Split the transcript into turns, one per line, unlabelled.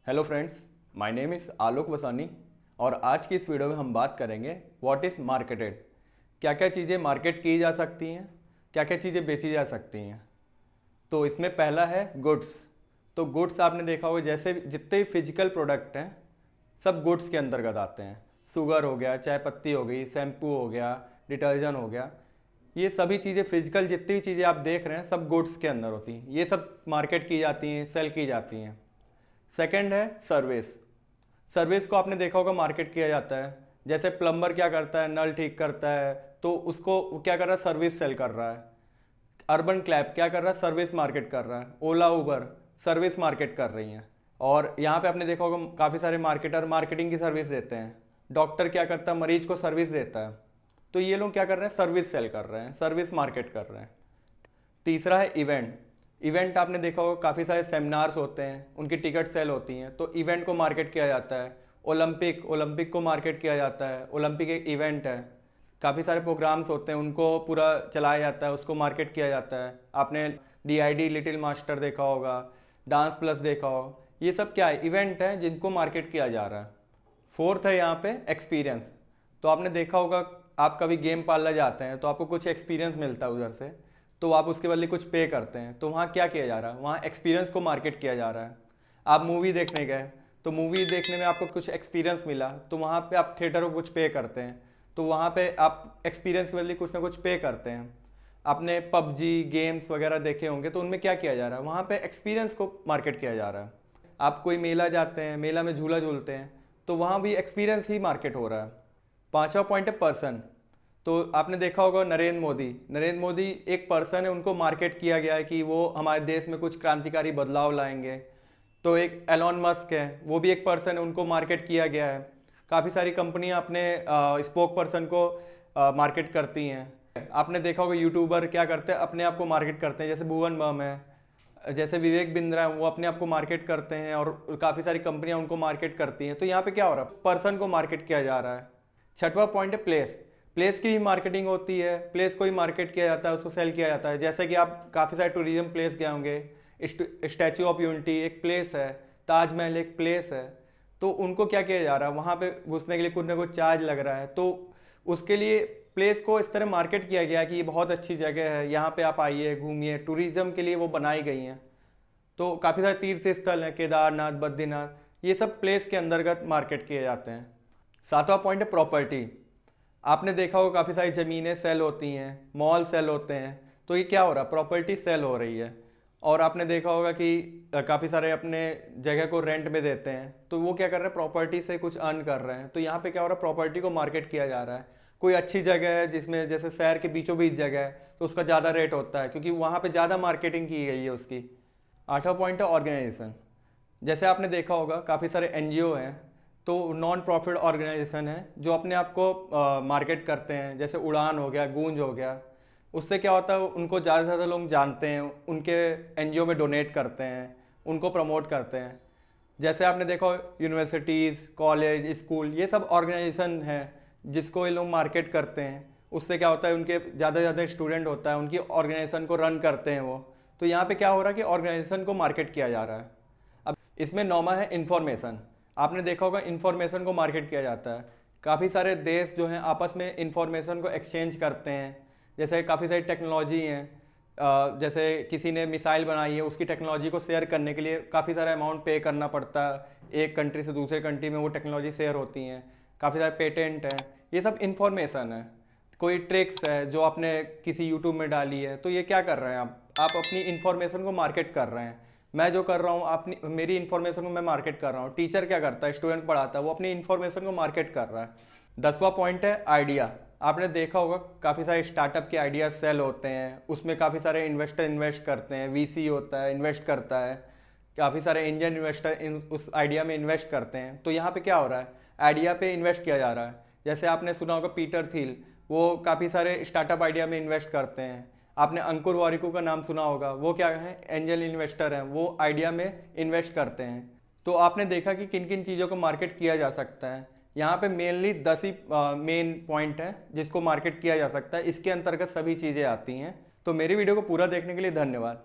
Hello friends, my name is Alok Vasani और आज की इस वीडियो में हम बात करेंगे व्हाट इज़ मार्केटेड। क्या क्या चीज़ें मार्केट की जा सकती हैं, क्या क्या चीज़ें बेची जा सकती हैं। तो इसमें पहला है गुड्स। तो गुड्स आपने देखा होगा, जैसे जितने भी फिजिकल प्रोडक्ट हैं सब गुड्स के अंतर्गत आते हैं। शुगर हो गया, चाय पत्ती हो गई, शैम्पू हो गया, डिटर्जेंट हो गया, ये सभी चीज़ें फिजिकल जितनी भी चीज़ें आप देख रहे हैं सब गुड्स के अंदर होती हैं। ये सब मार्केट की जाती हैं, सेल की जाती हैं। सेकंड है सर्विस। सर्विस को आपने देखा होगा मार्केट किया जाता है। जैसे प्लम्बर क्या करता है, नल ठीक करता है, तो उसको वो क्या कर रहा है, सर्विस सेल कर रहा है। अर्बन क्लैब क्या कर रहा है, सर्विस मार्केट कर रहा है। ओला उबर सर्विस मार्केट कर रही हैं। और यहाँ पे आपने देखा होगा काफ़ी सारे मार्केटर मार्केटिंग की सर्विस देते हैं। डॉक्टर क्या करता है, मरीज को सर्विस देता है। तो ये लोग क्या कर रहे हैं, सर्विस सेल कर रहे हैं, सर्विस मार्केट कर रहे हैं। तीसरा है इवेंट। इवेंट आपने देखा होगा काफ़ी सारे सेमिनार्स होते हैं, उनकी टिकट सेल होती हैं, तो इवेंट को मार्केट किया जाता है। ओलंपिक ओलंपिक को मार्केट किया जाता है। ओलंपिक एक इवेंट है। काफ़ी सारे प्रोग्राम्स होते हैं, उनको पूरा चलाया जाता है, उसको मार्केट किया जाता है। आपने DID लिटिल मास्टर देखा होगा, डांस प्लस देखा होगा। ये सब क्या है, इवेंट है जिनको मार्केट किया जा रहा है। फोर्थ है यहाँ पे एक्सपीरियंस। तो आपने देखा होगा, आप कभी गेम पार्लर जाते हैं तो आपको कुछ एक्सपीरियंस मिलता है उधर से, तो आप उसके बदले कुछ पे करते हैं। तो वहाँ क्या किया जा रहा है, वहाँ एक्सपीरियंस को मार्केट किया जा रहा है। आप मूवी देखने गए, तो मूवी देखने में आपको कुछ एक्सपीरियंस मिला, तो वहाँ पे आप थिएटर को कुछ पे करते हैं। तो वहाँ पे आप एक्सपीरियंस के बदले कुछ ना कुछ पे करते हैं। आपने PUBG गेम्स वगैरह देखे होंगे, तो उनमें क्या किया जा रहा है, वहाँ पे एक्सपीरियंस को मार्केट किया जा रहा है। आप कोई मेला जाते हैं, मेला में झूला झूलते हैं, तो वहाँ भी एक्सपीरियंस ही मार्केट हो रहा है। पांचवा पॉइंट है पर्सन। तो आपने देखा होगा नरेंद्र मोदी एक पर्सन है, उनको मार्केट किया गया है कि वो हमारे देश में कुछ क्रांतिकारी बदलाव लाएंगे। तो एक एलॉन मस्क है, वो भी एक पर्सन है, उनको मार्केट किया गया है। काफ़ी सारी कंपनियां अपने स्पोक पर्सन को मार्केट करती हैं। आपने देखा होगा यूट्यूबर क्या करते हैं, अपने आप को मार्केट करते हैं। जैसे भुवन बम है, जैसे विवेक बिंद्रा है, वो अपने आप को मार्केट करते हैं और काफ़ी सारी कंपनियां उनको मार्केट करती हैं। तो यहाँ पे क्या हो रहा है, पर्सन को मार्केट किया जा रहा है। छठवां पॉइंट है प्लेस। प्लेस की भी मार्केटिंग होती है, प्लेस को ही मार्केट किया जाता है, उसको सेल किया जाता है। जैसे कि आप काफ़ी सारे टूरिज्म प्लेस गए होंगे, स्टैचू ऑफ यूनिटी एक प्लेस है, ताजमहल एक प्लेस है। तो उनको क्या किया जा रहा है, वहाँ पे घुसने के लिए कुछ ना कुछ चार्ज लग रहा है, तो उसके लिए प्लेस को इस तरह मार्केट किया गया कि ये बहुत अच्छी जगह है, यहाँ पे आप आइए घूमिए, टूरिज्म के लिए वो बनाई गई हैं। तो काफ़ी सारे तीर्थ स्थल हैं, केदारनाथ, बद्रीनाथ, ये सब प्लेस के अंतर्गत मार्केट किए जाते हैं। सातवां पॉइंट है प्रॉपर्टी। आपने देखा होगा काफ़ी सारी ज़मीनें सेल होती हैं, मॉल सेल होते हैं। तो ये क्या हो रहा है, प्रॉपर्टी सेल हो रही है। और आपने देखा होगा कि काफ़ी सारे अपने जगह को रेंट में देते हैं, तो वो क्या कर रहे हैं, प्रॉपर्टी से कुछ अर्न कर रहे हैं। तो यहाँ पे क्या हो रहा है, प्रॉपर्टी को मार्केट किया जा रहा है। कोई अच्छी जगह है जिसमें, जैसे शहर के बीचों बीच जगह है, तो उसका ज़्यादा रेट होता है क्योंकि वहाँ पे ज़्यादा मार्केटिंग की गई है उसकी। आठवां पॉइंट है ऑर्गेनाइजेशन। जैसे आपने देखा होगा काफ़ी सारे NGO हैं, तो नॉन प्रॉफिट ऑर्गेनाइजेशन है जो अपने आप को मार्केट करते हैं। जैसे उड़ान हो गया, गूंज हो गया। उससे क्या होता है, उनको ज़्यादा से ज़्यादा लोग जानते हैं, उनके NGO में डोनेट करते हैं, उनको प्रमोट करते हैं। जैसे आपने देखा यूनिवर्सिटीज़, कॉलेज, स्कूल, ये सब ऑर्गेनाइजेशन है जिसको ये लोग मार्केट करते हैं। उससे क्या होता है, उनके ज़्यादा से ज़्यादा स्टूडेंट होता है, उनकी ऑर्गेनाइजेशन को रन करते हैं वो। तो यहाँ पे क्या हो रहा है कि ऑर्गेनाइजेशन को मार्केट किया जा रहा है। अब इसमें नौमा है इंफॉर्मेशन। आपने देखा होगा इंफॉर्मेशन को मार्केट किया जाता है। काफ़ी सारे देश जो हैं आपस में इंफॉर्मेशन को एक्सचेंज करते हैं। जैसे काफ़ी सारी टेक्नोलॉजी हैं, जैसे किसी ने मिसाइल बनाई है, उसकी टेक्नोलॉजी को शेयर करने के लिए काफ़ी सारा अमाउंट पे करना पड़ता है। एक कंट्री से दूसरे कंट्री में वो टेक्नोलॉजी शेयर होती हैं। काफ़ी सारे पेटेंट हैं, ये सब इंफॉर्मेशन है। कोई ट्रिक्स है जो आपने किसी यूट्यूब में डाली है, तो ये क्या कर रहे हैं, आप अपनी इंफॉर्मेशन को मार्केट कर रहे हैं। मैं जो कर रहा हूँ, अपनी मेरी इन्फॉर्मेशन को मैं मार्केट कर रहा हूँ। टीचर क्या करता है, स्टूडेंट पढ़ाता है, वो अपनी इन्फॉर्मेशन को मार्केट कर रहा है। 10वां पॉइंट है आइडिया। आपने देखा होगा काफ़ी सारे स्टार्टअप के आइडिया सेल होते हैं, उसमें काफ़ी सारे इन्वेस्टर इन्वेस्ट करते हैं, VC होता है इन्वेस्ट करता है। काफ़ी सारे इंडियन इन्वेस्टर उस आइडिया में इन्वेस्ट करते हैं। तो यहाँ पे क्या हो रहा है, आइडिया पे इन्वेस्ट किया जा रहा है। जैसे आपने सुना होगा पीटर थिल, वो काफ़ी सारे स्टार्टअप आइडिया में इन्वेस्ट करते हैं। आपने अंकुर वारिकू का नाम सुना होगा, वो क्या है, एंजल इन्वेस्टर हैं, वो आइडिया में इन्वेस्ट करते हैं। तो आपने देखा कि किन किन चीज़ों को मार्केट किया जा सकता है। यहाँ पे मेनली 10 ही मेन पॉइंट है जिसको मार्केट किया जा सकता है, इसके अंतर्गत सभी चीज़ें आती हैं। तो मेरी वीडियो को पूरा देखने के लिए धन्यवाद।